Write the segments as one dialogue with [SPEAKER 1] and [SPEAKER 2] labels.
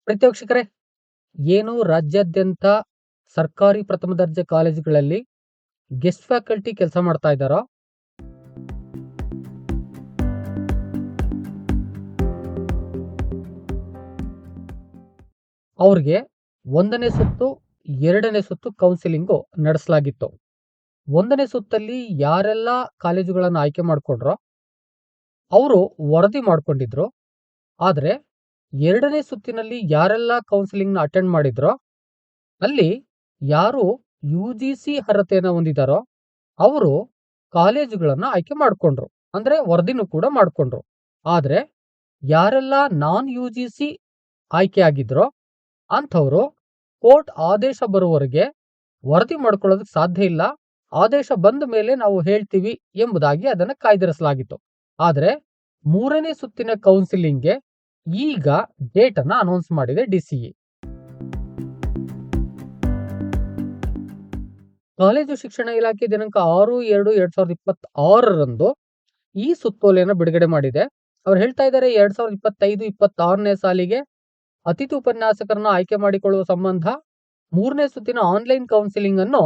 [SPEAKER 1] ಪ್ರೀತಿ ವೀಕ್ಷಕರೇ, ಏನು ರಾಜ್ಯಾದ್ಯಂತ ಸರ್ಕಾರಿ ಪ್ರಥಮ ದರ್ಜೆ ಕಾಲೇಜುಗಳಲ್ಲಿ ಗೆಸ್ಟ್ ಫ್ಯಾಕಲ್ಟಿ ಕೆಲಸ ಮಾಡ್ತಾ ಇದ್ದಾರೋ ಅವ್ರಿಗೆ 1ನೇ ಸುತ್ತು 2ನೇ ಸುತ್ತು ಕೌನ್ಸಿಲಿಂಗು ನಡೆಸಲಾಗಿತ್ತು. 1ನೇ ಸುತ್ತಲ್ಲಿ ಯಾರೆಲ್ಲ ಕಾಲೇಜುಗಳನ್ನು ಆಯ್ಕೆ ಮಾಡಿಕೊಂಡ್ರೋ ಅವರು ವರದಿ ಮಾಡ್ಕೊಂಡಿದ್ರು. ಆದ್ರೆ 2ನೇ ಸುತ್ತಿನಲ್ಲಿ ಯಾರೆಲ್ಲ ಕೌನ್ಸಿಲಿಂಗ್ನ ಅಟೆಂಡ್ ಮಾಡಿದ್ರೋ ಅಲ್ಲಿ ಯಾರು UGC ಅರ್ಹತೆಯನ್ನು ಹೊಂದಿದಾರೋ ಅವರು ಕಾಲೇಜುಗಳನ್ನ ಆಯ್ಕೆ ಮಾಡ್ಕೊಂಡ್ರು, ಅಂದ್ರೆ ವರದಿನೂ ಕೂಡ ಮಾಡ್ಕೊಂಡ್ರು. ಆದ್ರೆ ಯಾರೆಲ್ಲ ನಾನ್ UGC ಆಯ್ಕೆ ಆಗಿದ್ರೋ ಅಂಥವ್ರು ಕೋರ್ಟ್ ಆದೇಶ ಬರುವವರೆಗೆ ವರದಿ ಮಾಡ್ಕೊಳ್ಳೋದಕ್ಕೆ ಸಾಧ್ಯ ಇಲ್ಲ, ಆದೇಶ ಬಂದ ಮೇಲೆ ನಾವು ಹೇಳ್ತೀವಿ ಎಂಬುದಾಗಿ ಅದನ್ನು ಕಾಯ್ದಿರಿಸಲಾಗಿತ್ತು. ಆದ್ರೆ 3ನೇ ಸುತ್ತಿನ ಕೌನ್ಸಿಲಿಂಗ್ಗೆ ಈಗ ಡೇಟ್ ಅನ್ನ ಅನೌನ್ಸ್ ಮಾಡಿದೆ DCE. ಕಾಲೇಜು ಶಿಕ್ಷಣ ಇಲಾಖೆ ದಿನಾಂಕ 6/2/2026 ಈ ಸುತ್ತೋಲೆಯನ್ನು ಬಿಡುಗಡೆ ಮಾಡಿದೆ. ಅವ್ರು ಹೇಳ್ತಾ ಇದ್ದಾರೆ 2025-26ನೇ ಸಾಲಿಗೆ ಅತಿಥಿ ಉಪನ್ಯಾಸಕರನ್ನು ಆಯ್ಕೆ ಮಾಡಿಕೊಳ್ಳುವ ಸಂಬಂಧ 3ನೇ ಸುತ್ತಿನ ಆನ್ಲೈನ್ ಕೌನ್ಸಿಲಿಂಗ್ ಅನ್ನು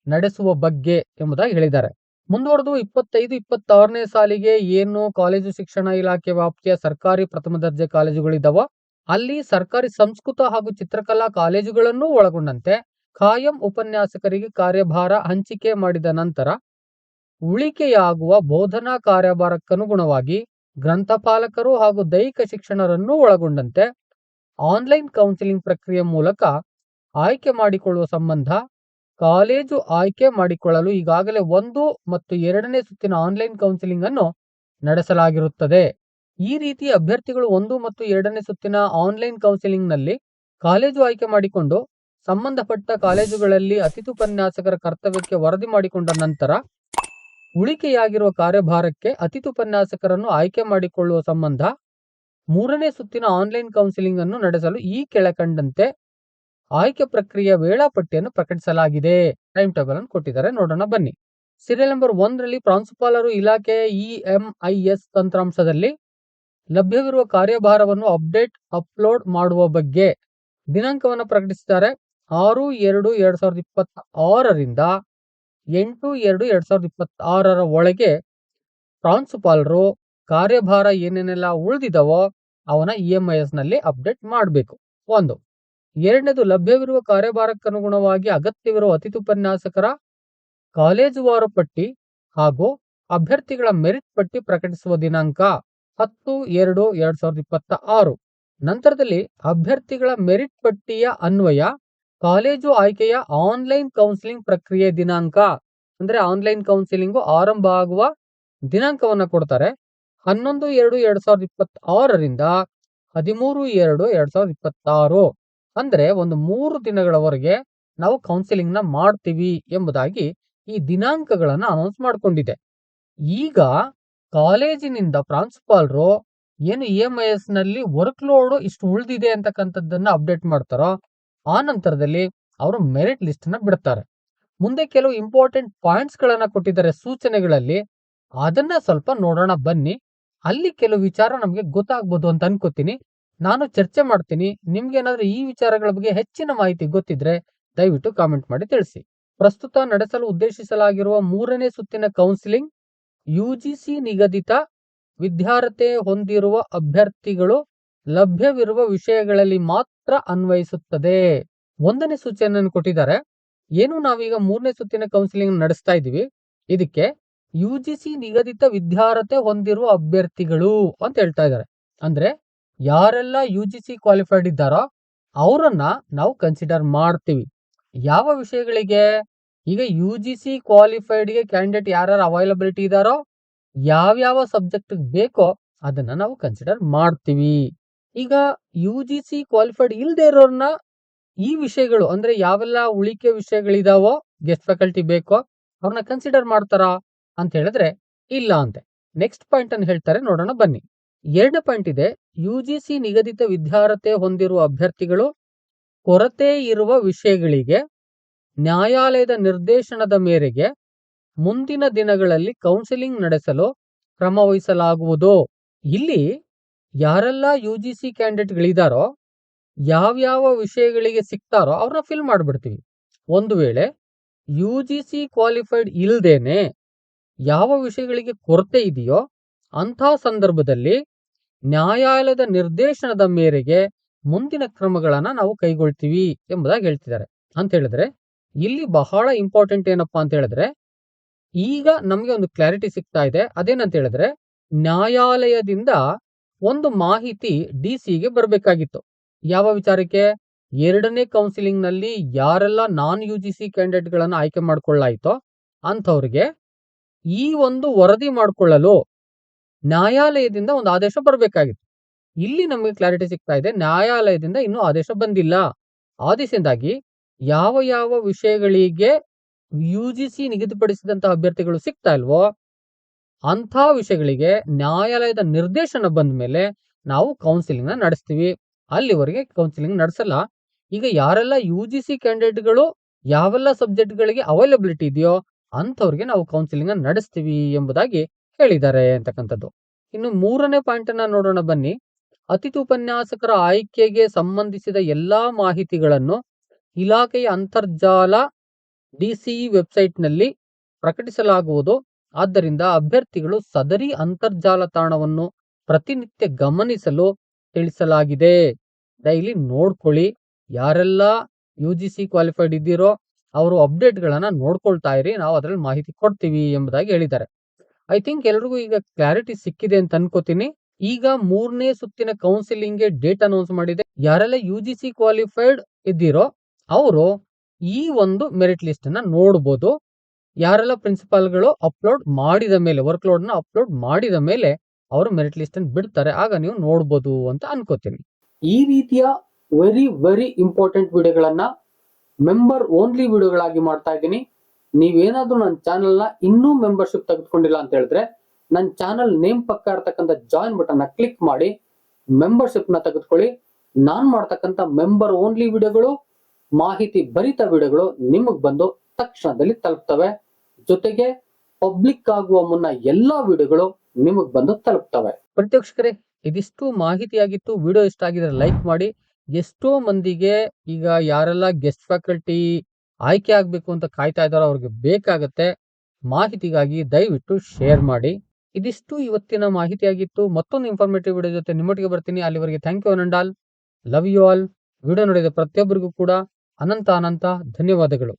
[SPEAKER 1] ನಡೆಸುವ ಬಗ್ಗೆ ಎಂಬುದಾಗಿ ಹೇಳಿದ್ದಾರೆ. ಮುಂದುವರೆದು 25-26ನೇ ಸಾಲಿಗೆ ಏನು ಕಾಲೇಜು ಶಿಕ್ಷಣ ಇಲಾಖೆ ವ್ಯಾಪ್ತಿಯ ಸರ್ಕಾರಿ ಪ್ರಥಮ ದರ್ಜೆ ಕಾಲೇಜುಗಳಿದ್ದಾವೋ ಅಲ್ಲಿ ಸರ್ಕಾರಿ ಸಂಸ್ಕೃತ ಹಾಗೂ ಚಿತ್ರಕಲಾ ಕಾಲೇಜುಗಳನ್ನು ಒಳಗೊಂಡಂತೆ ಖಾಯಂ ಉಪನ್ಯಾಸಕರಿಗೆ ಕಾರ್ಯಭಾರ ಹಂಚಿಕೆ ಮಾಡಿದ ನಂತರ ಉಳಿಕೆಯಾಗುವ ಬೋಧನಾ ಕಾರ್ಯಭಾರಕ್ಕನುಗುಣವಾಗಿ ಗ್ರಂಥಪಾಲಕರು ಹಾಗೂ ದೈಹಿಕ ಶಿಕ್ಷಣರನ್ನು ಒಳಗೊಂಡಂತೆ ಆನ್ಲೈನ್ ಕೌನ್ಸಿಲಿಂಗ್ ಪ್ರಕ್ರಿಯೆ ಮೂಲಕ ಆಯ್ಕೆ ಮಾಡಿಕೊಳ್ಳುವ ಸಂಬಂಧ ಕಾಲೇಜು ಆಯ್ಕೆ ಮಾಡಿಕೊಳ್ಳಲು ಈಗಾಗಲೇ 1 ಮತ್ತು 2ನೇ ಸುತ್ತಿನ ಆನ್ಲೈನ್ ಕೌನ್ಸಿಲಿಂಗ್ ಅನ್ನು ನಡೆಸಲಾಗಿರುತ್ತದೆ. ಈ ರೀತಿ ಅಭ್ಯರ್ಥಿಗಳು 1 ಮತ್ತು 2ನೇ ಸುತ್ತಿನ ಆನ್ಲೈನ್ ಕೌನ್ಸಿಲಿಂಗ್ ನಲ್ಲಿ ಕಾಲೇಜು ಆಯ್ಕೆ ಮಾಡಿಕೊಂಡು ಸಂಬಂಧಪಟ್ಟ ಕಾಲೇಜುಗಳಲ್ಲಿ ಅತಿಥಿ ಉಪನ್ಯಾಸಕರ ಕರ್ತವ್ಯಕ್ಕೆ ವರದಿ ಮಾಡಿಕೊಂಡ ನಂತರ ಉಳಿಕೆಯಾಗಿರುವ ಕಾರ್ಯಭಾರಕ್ಕೆ ಅತಿಥಿ ಉಪನ್ಯಾಸಕರನ್ನು ಆಯ್ಕೆ ಮಾಡಿಕೊಳ್ಳುವ ಸಂಬಂಧ 3ನೇ ಸುತ್ತಿನ ಆನ್ಲೈನ್ ಕೌನ್ಸಿಲಿಂಗ್ ಅನ್ನು ನಡೆಸಲು ಈ ಕೆಳಕಂಡಂತೆ ಆಯ್ಕೆ ಪ್ರಕ್ರಿಯೆಯ ವೇಳಾಪಟ್ಟಿಯನ್ನು ಪ್ರಕಟಿಸಲಾಗಿದೆ. ಟೈಮ್ ಟೇಬಲ್ ಅನ್ನು ಕೊಟ್ಟಿದ್ದಾರೆ, ನೋಡೋಣ ಬನ್ನಿ. ಸೀರಿಯಲ್ ನಂಬರ್ 1ರಲ್ಲಿ ಪ್ರಾಂಶುಪಾಲರು ಇಲಾಖೆಯ EMIS ತಂತ್ರಾಂಶದಲ್ಲಿ ಲಭ್ಯವಿರುವ ಕಾರ್ಯಭಾರವನ್ನು ಅಪ್ಲೋಡ್ ಮಾಡುವ ಬಗ್ಗೆ ದಿನಾಂಕವನ್ನು ಪ್ರಕಟಿಸಿದ್ದಾರೆ. 6/2/2026ರಿಂದ 8/2/2026 ಒಳಗೆ ಪ್ರಾಂಶುಪಾಲರು ಕಾರ್ಯಭಾರ ಏನೇನೆಲ್ಲ ಉಳಿದಿದವೋ ಅವನ EMIS ನಲ್ಲಿ ಅಪ್ಡೇಟ್ ಮಾಡಬೇಕು. 1. 2ನೇದು ಲಭ್ಯವಿರುವ ಕಾರ್ಯಭಾರಕ್ಕನುಗುಣವಾಗಿ ಅಗತ್ಯವಿರುವ ಅತಿಥಿ ಉಪನ್ಯಾಸಕರ ಕಾಲೇಜುವಾರು ಪಟ್ಟಿ ಹಾಗೂ ಅಭ್ಯರ್ಥಿಗಳ ಮೆರಿಟ್ ಪಟ್ಟಿ ಪ್ರಕಟಿಸುವ ದಿನಾಂಕ 10/2/2026. ನಂತರದಲ್ಲಿ ಅಭ್ಯರ್ಥಿಗಳ ಮೆರಿಟ್ ಪಟ್ಟಿಯ ಅನ್ವಯ ಕಾಲೇಜು ಆಯ್ಕೆಯ ಆನ್ಲೈನ್ ಕೌನ್ಸಿಲಿಂಗ್ ಪ್ರಕ್ರಿಯೆ ದಿನಾಂಕ, ಅಂದ್ರೆ ಆನ್ಲೈನ್ ಕೌನ್ಸಿಲಿಂಗ್ ಆರಂಭ ಆಗುವ ದಿನಾಂಕವನ್ನ ಕೊಡ್ತಾರೆ. 11/2/2026ರಿಂದ 13/2/2026, ಅಂದ್ರೆ ಒಂದು 3 ದಿನಗಳವರೆಗೆ ನಾವು ಕೌನ್ಸಿಲಿಂಗ್ ನ ಮಾಡ್ತೀವಿ ಎಂಬುದಾಗಿ ಈ ದಿನಾಂಕಗಳನ್ನ ಅನೌನ್ಸ್ ಮಾಡ್ಕೊಂಡಿದೆ. ಈಗ ಕಾಲೇಜಿನಿಂದ ಪ್ರಾಂಶುಪಾಲರು ಏನು EMIS ನಲ್ಲಿ ವರ್ಕ್ ಲೋಡ್ ಇಷ್ಟು ಉಳಿದಿದೆ ಅಂತಕ್ಕಂಥದ್ದನ್ನ ಅಪ್ಡೇಟ್ ಮಾಡ್ತಾರೋ ಆ ನಂತರದಲ್ಲಿ ಅವರು ಮೆರಿಟ್ ಲಿಸ್ಟ್ ನ ಬಿಡ್ತಾರೆ. ಮುಂದೆ ಕೆಲವು ಇಂಪಾರ್ಟೆಂಟ್ ಪಾಯಿಂಟ್ಸ್ ಗಳನ್ನ ಕೊಟ್ಟಿದ್ದಾರೆ ಸೂಚನೆಗಳಲ್ಲಿ, ಅದನ್ನ ಸ್ವಲ್ಪ ನೋಡೋಣ ಬನ್ನಿ. ಅಲ್ಲಿ ಕೆಲವು ವಿಚಾರ ನಮಗೆ ಗೊತ್ತಾಗ್ಬೋದು ಅಂತ ಅನ್ಕೋತೀನಿ. ನಾನು ಚರ್ಚೆ ಮಾಡ್ತೀನಿ. ನಿಮ್ಗೆ ಏನಾದ್ರೂ ಈ ವಿಚಾರಗಳ ಬಗ್ಗೆ ಹೆಚ್ಚಿನ ಮಾಹಿತಿ ಗೊತ್ತಿದ್ರೆ ದಯವಿಟ್ಟು ಕಾಮೆಂಟ್ ಮಾಡಿ ತಿಳಿಸಿ. ಪ್ರಸ್ತುತ ನಡೆಸಲು ಉದ್ದೇಶಿಸಲಾಗಿರುವ 3ನೇ ಸುತ್ತಿನ ಕೌನ್ಸಿಲಿಂಗ್ UGC ನಿಗದಿತ ವಿದ್ಯಾರ್ಹತೆ ಹೊಂದಿರುವ ಅಭ್ಯರ್ಥಿಗಳು ಲಭ್ಯವಿರುವ ವಿಷಯಗಳಲ್ಲಿ ಮಾತ್ರ ಅನ್ವಯಿಸುತ್ತದೆ. 1ನೇ ಸೂಚನೆಯನ್ನು ಕೊಟ್ಟಿದ್ದಾರೆ. ಏನು ನಾವೀಗ 3ನೇ ಸುತ್ತಿನ ಕೌನ್ಸಿಲಿಂಗ್ ನಡೆಸ್ತಾ ಇದೀವಿ, ಇದಕ್ಕೆ UGC ನಿಗದಿತ ವಿದ್ಯಾರ್ಹತೆ ಹೊಂದಿರುವ ಅಭ್ಯರ್ಥಿಗಳು ಅಂತ ಹೇಳ್ತಾ ಇದ್ದಾರೆ. ಅಂದ್ರೆ ಯಾರೆಲ್ಲ UGC ಕ್ವಾಲಿಫೈಡ್ ಇದ್ದಾರೋ ಅವರನ್ನ ನಾವು ಕನ್ಸಿಡರ್ ಮಾಡ್ತೀವಿ. ಯಾವ ವಿಷಯಗಳಿಗೆ? ಈಗ UGC ಕ್ವಾಲಿಫೈಡ್ಗೆ ಕ್ಯಾಂಡಿಡೇಟ್ ಯಾರ್ಯಾರು ಅವೈಲಬಿಲಿಟಿ ಇದ್ದಾರೋ ಯಾವ್ಯಾವ ಸಬ್ಜೆಕ್ಟ್ ಬೇಕೋ ಅದನ್ನ ನಾವು ಕನ್ಸಿಡರ್ ಮಾಡ್ತೀವಿ. ಈಗ UGC ಕ್ವಾಲಿಫೈಡ್ ಇಲ್ಲದೆ ಇರೋರ್ನ ಈ ವಿಷಯಗಳು, ಅಂದ್ರೆ ಯಾವೆಲ್ಲ ಉಳಿಕೆ ವಿಷಯಗಳಿದಾವೋ ಗೆಸ್ಟ್ ಫ್ಯಾಕಲ್ಟಿ ಬೇಕೋ ಅವ್ರನ್ನ ಕನ್ಸಿಡರ್ ಮಾಡ್ತಾರಾ ಅಂತ ಹೇಳಿದ್ರೆ ಇಲ್ಲ ಅಂತೆ. ನೆಕ್ಸ್ಟ್ ಪಾಯಿಂಟ್ ಅನ್ನು ಹೇಳ್ತಾರೆ, ನೋಡೋಣ ಬನ್ನಿ. 2ನೇ ಪಾಯಿಂಟ್ ಇದೆ, UGC ನಿಗದಿತ ವಿದ್ಯಾರ್ಹತೆ ಹೊಂದಿರುವ ಅಭ್ಯರ್ಥಿಗಳು ಕೊರತೆ ಇರುವ ವಿಷಯಗಳಿಗೆ ನ್ಯಾಯಾಲಯದ ನಿರ್ದೇಶನದ ಮೇರೆಗೆ ಮುಂದಿನ ದಿನಗಳಲ್ಲಿ ಕೌನ್ಸಿಲಿಂಗ್ ನಡೆಸಲು ಕ್ರಮ ವಹಿಸಲಾಗುವುದು. ಇಲ್ಲಿ ಯಾರೆಲ್ಲ UGC ಕ್ಯಾಂಡಿಡೇಟ್ಗಳಿದಾರೋ ಯಾವ್ಯಾವ ವಿಷಯಗಳಿಗೆ ಸಿಗ್ತಾರೋ ಅವ್ರನ್ನ ಫಿಲ್ ಮಾಡ್ಬಿಡ್ತೀವಿ. ಒಂದು ವೇಳೆ UGC ಕ್ವಾಲಿಫೈಡ್ ಇಲ್ದೇನೆ ಯಾವ ವಿಷಯಗಳಿಗೆ ಕೊರತೆ ಇದೆಯೋ ಅಂಥ ಸಂದರ್ಭದಲ್ಲಿ ನ್ಯಾಯಾಲಯದ ನಿರ್ದೇಶನದ ಮೇರೆಗೆ ಮುಂದಿನ ಕ್ರಮಗಳನ್ನ ನಾವು ಕೈಗೊಳ್ತೀವಿ ಎಂಬುದಾಗಿ ಹೇಳ್ತಿದ್ದಾರೆ. ಅಂತ ಹೇಳಿದ್ರೆ ಇಲ್ಲಿ ಬಹಳ ಇಂಪಾರ್ಟೆಂಟ್ ಏನಪ್ಪಾ ಅಂತ ಹೇಳಿದ್ರೆ, ಈಗ ನಮ್ಗೆ ಒಂದು ಕ್ಲಾರಿಟಿ ಸಿಗ್ತಾ ಇದೆ. ಅದೇನಂತ ಹೇಳಿದ್ರೆ, ನ್ಯಾಯಾಲಯದಿಂದ ಒಂದು ಮಾಹಿತಿ DC ಗೆ ಬರಬೇಕಾಗಿತ್ತು. ಯಾವ ವಿಚಾರಕ್ಕೆ? 2ನೇ ಕೌನ್ಸಿಲಿಂಗ್ ನಲ್ಲಿ ಯಾರೆಲ್ಲ ನಾನ್ UGC ಕ್ಯಾಂಡಿಡೇಟ್ ಗಳನ್ನ ಆಯ್ಕೆ ಮಾಡ್ಕೊಳ್ಳಾಯ್ತೋ ಅಂಥವ್ರಿಗೆ ಈ ಒಂದು ವರದಿ ಮಾಡಿಕೊಳ್ಳಲು ನ್ಯಾಯಾಲಯದಿಂದ ಒಂದು ಆದೇಶ ಬರಬೇಕಾಗಿತ್ತು. ಇಲ್ಲಿ ನಮಗೆ ಕ್ಲಾರಿಟಿ ಸಿಗ್ತಾ ಇದೆ, ನ್ಯಾಯಾಲಯದಿಂದ ಇನ್ನೂ ಆದೇಶ ಬಂದಿಲ್ಲ. ಆದೇಶದಿಂದಾಗಿ ಯಾವ ಯಾವ ವಿಷಯಗಳಿಗೆ UGC ನಿಗದಿಪಡಿಸಿದಂತಹ ಅಭ್ಯರ್ಥಿಗಳು ಸಿಗ್ತಾ ಇಲ್ವೋ ಅಂಥ ವಿಷಯಗಳಿಗೆ ನ್ಯಾಯಾಲಯದ ನಿರ್ದೇಶನ ಬಂದ ಮೇಲೆ ನಾವು ಕೌನ್ಸಿಲಿಂಗ್ ನ ನಡೆಸ್ತೀವಿ. ಅಲ್ಲಿವರೆಗೆ ಕೌನ್ಸಿಲಿಂಗ್ ನಡೆಸಲ್ಲ. ಈಗ ಯಾರೆಲ್ಲ UGC ಕ್ಯಾಂಡಿಡೇಟ್ಗಳು ಯಾವೆಲ್ಲ ಸಬ್ಜೆಕ್ಟ್ ಗಳಿಗೆ ಅವೈಲಬಿಲಿಟಿ ಇದೆಯೋ ಅಂಥವ್ರಿಗೆ ನಾವು ಕೌನ್ಸಿಲಿಂಗ್ ನಡೆಸ್ತೀವಿ ಎಂಬುದಾಗಿ ಹೇಳಿದ್ದಾರೆ ಅಂತಕ್ಕಂಥದ್ದು. ಇನ್ನು 3ನೇ ಪಾಯಿಂಟ್ ಅನ್ನ ನೋಡೋಣ ಬನ್ನಿ. ಅತಿಥಿ ಉಪನ್ಯಾಸಕರ ಆಯ್ಕೆಗೆ ಸಂಬಂಧಿಸಿದ ಎಲ್ಲಾ ಮಾಹಿತಿಗಳನ್ನು ಇಲಾಖೆಯ ಅಂತರ್ಜಾಲ DCE ವೆಬ್ಸೈಟ್ ನಲ್ಲಿ ಪ್ರಕಟಿಸಲಾಗುವುದು. ಆದ್ದರಿಂದ ಅಭ್ಯರ್ಥಿಗಳು ಸದರಿ ಅಂತರ್ಜಾಲ ತಾಣವನ್ನು ಪ್ರತಿನಿತ್ಯ ಗಮನಿಸಲು ತಿಳಿಸಲಾಗಿದೆ. ಡೈಲಿ ನೋಡ್ಕೊಳ್ಳಿ. ಯಾರೆಲ್ಲ UGC ಕ್ವಾಲಿಫೈಡ್ ಇದ್ದೀರೋ ಅವರು ಅಪ್ಡೇಟ್ ಗಳನ್ನ ನೋಡ್ಕೊಳ್ತಾ ಇರಿ, ನಾವು ಅದರಲ್ಲಿ ಮಾಹಿತಿ ಕೊಡ್ತೀವಿ ಎಂಬುದಾಗಿ ಹೇಳಿದ್ದಾರೆ. ಐ ಥಿಂಕ್ ಎಲ್ರಿಗೂ ಈಗ ಕ್ಲಾರಿಟಿ ಸಿಕ್ಕಿದೆ ಅಂತ ಅನ್ಕೋತೀನಿ. ಈಗ 3ನೇ ಸುತ್ತಿನ ಕೌನ್ಸಿಲಿಂಗ್ ಗೆ ಡೇಟ್ ಅನೌನ್ಸ್ ಮಾಡಿದೆ. ಯಾರೆಲ್ಲ UGC ಕ್ವಾಲಿಫೈಡ್ ಇದ್ದೀರೋ ಅವರು ಈ ಒಂದು ಮೆರಿಟ್ ಲಿಸ್ಟ್ ಅನ್ನ ನೋಡಬಹುದು. ಯಾರೆಲ್ಲ ಪ್ರಿನ್ಸಿಪಾಲ್ಗಳು ಅಪ್ಲೋಡ್ ಮಾಡಿದ ಮೇಲೆ, ವರ್ಕ್ ಲೋಡ್ ನ ಅಪ್ಲೋಡ್ ಮಾಡಿದ ಮೇಲೆ ಅವರು ಮೆರಿಟ್ ಲಿಸ್ಟ್ ಅನ್ನು ಬಿಡ್ತಾರೆ, ಆಗ ನೀವು ನೋಡಬಹುದು ಅಂತ ಅನ್ಕೋತೀನಿ. ಈ ರೀತಿಯ ವೆರಿ ಇಂಪಾರ್ಟೆಂಟ್ ವಿಡಿಯೋಗಳನ್ನ ಮೆಂಬರ್ ಓನ್ಲಿ ವಿಡಿಯೋಗಳಾಗಿ ಮಾಡ್ತಾ ಇದ್ದೀನಿ. ನೀವೇನಾದ್ರೂ ನನ್ನ ಚಾನೆಲ್ ನ ಇನ್ನೂ ಮೆಂಬರ್ಶಿಪ್ ತೆಗೆದುಕೊಂಡಿಲ್ಲ ಅಂತ ಹೇಳಿದ್ರೆ ನನ್ನ ಚಾನೆಲ್ ನೇಮ್ ಪಕ್ಕ ಇರ್ತಕ್ಕಂಥ ಜಾಯಿನ್ ಬಟನ್ ನ ಕ್ಲಿಕ್ ಮಾಡಿ ಮೆಂಬರ್ಶಿಪ್ ನ ತೆಗೆದುಕೊಳ್ಳಿ. ನಾನ್ ಮಾಡ್ತಕ್ಕಂಥ ಮೆಂಬರ್ ಓನ್ಲಿ ವಿಡಿಯೋಗಳು, ಮಾಹಿತಿ ಭರಿತ ವಿಡಿಯೋಗಳು ನಿಮಗ್ ಬಂದು ತಕ್ಷಣದಲ್ಲಿ ತಲುಪ್ತವೆ. ಜೊತೆಗೆ ಪಬ್ಲಿಕ್ ಆಗುವ ಮುನ್ನ ಎಲ್ಲಾ ವಿಡಿಯೋಗಳು ನಿಮಗ್ ಬಂದು ತಲುಪ್ತವೆ. ಪ್ರತ್ಯಕ್ಷಕರೇ, ಇದಿಷ್ಟು ಮಾಹಿತಿಯಾಗಿತ್ತು. ವಿಡಿಯೋ ಇಷ್ಟ ಆಗಿದ್ರೆ ಲೈಕ್ ಮಾಡಿ. ಎಷ್ಟೋ ಮಂದಿಗೆ ಈಗ ಯಾರೆಲ್ಲ ಗೆಸ್ಟ್ ಫ್ಯಾಕಲ್ಟಿ ಆಯ್ಕೆ ಆಗ್ಬೇಕು ಅಂತ ಕಾಯ್ತಾ ಇದ್ದಾರೋ ಅವ್ರಿಗೆ ಬೇಕಾಗತ್ತೆ. ಮಾಹಿತಿಗಾಗಿ ದಯವಿಟ್ಟು ಶೇರ್ ಮಾಡಿ. ಇದಿಷ್ಟು ಇವತ್ತಿನ ಮಾಹಿತಿಯಾಗಿತ್ತು. ಮತ್ತೊಂದು ಇನ್ಫಾರ್ಮೇಟಿವ್ ವಿಡಿಯೋ ಜೊತೆ ನಿಮ್ಮೊಟ್ಟಿಗೆ ಬರ್ತೀನಿ. ಅಲ್ಲಿವರೆಗೆ thank you and all. Love you all. Video ನೋಡಿದ ಪ್ರತಿಯೊಬ್ಬರಿಗೂ ಕೂಡ ಅನಂತ ಧನ್ಯವಾದಗಳು.